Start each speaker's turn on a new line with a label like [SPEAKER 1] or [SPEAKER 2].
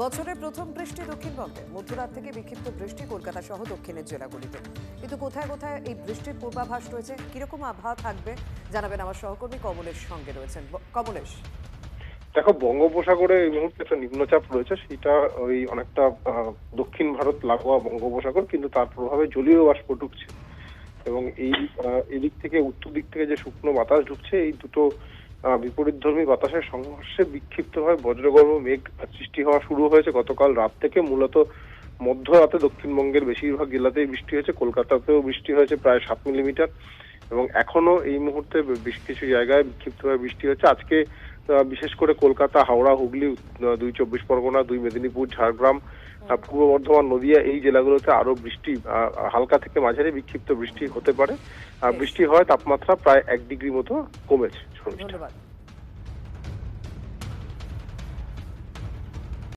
[SPEAKER 1] বছরের প্রথম বৃষ্টি দক্ষিণবঙ্গে মধ্যরাত থেকে বিক্ষিপ্ত বৃষ্টি কলকাতা সহ দক্ষিণের জেলাগুলিতে, কিন্তু কোথায় কোথায় এই বৃষ্টির পূর্বাভাস রয়েছে, কিরকম আবহাওয়া থাকবে জানাবেন আমার সহকর্মী কমলেশ সঙ্গে রয়েছেন। কমলেশ,
[SPEAKER 2] দেখো, বঙ্গোপসাগরে এই মুহূর্তে একটা নিম্নচাপ রয়েছে, সেটা ওই অনেকটা দক্ষিণ ভারত লাগোয়া বঙ্গোপসাগর, কিন্তু তার প্রভাবে জলীয় বাষ্প ঢুকছে এবং এদিক থেকে উত্তর দিক থেকে যে শুকনো বাতাস ঢুকছে, এই দুটো বিপরীতধর্মী বাতাসের সংঘর্ষে বিক্ষিপ্তভাবে বজ্রগর্ভ মেঘ সৃষ্টি হওয়া শুরু হয়েছে গতকাল রাত থেকে। মূলত মধ্যরাতে দক্ষিণবঙ্গের বেশিরভাগ জেলাতেই বৃষ্টি হয়েছে, কলকাতাতেও বৃষ্টি হয়েছে প্রায় 7 মিলিমিটার, এবং এখনো এই মুহূর্তে বেশ কিছু জায়গায় বিক্ষিপ্তভাবে বৃষ্টি হচ্ছে। আজকে বিশেষ করে কলকাতা, হাওড়া, হুগলি, 2 চব্বিশ পরগনা, 2 মেদিনীপুর, ঝাড়গ্রাম, পূর্ব বর্ধমান, নদিয়া, এই জেলাগুলোতে আরো বৃষ্টি, হালকা থেকে মাঝারি বিক্ষিপ্ত বৃষ্টি হতে পারে। বৃষ্টি হয়, তাপমাত্রা প্রায় 1 ডিগ্রি মতো কমেছে।
[SPEAKER 1] ধন্যবাদ।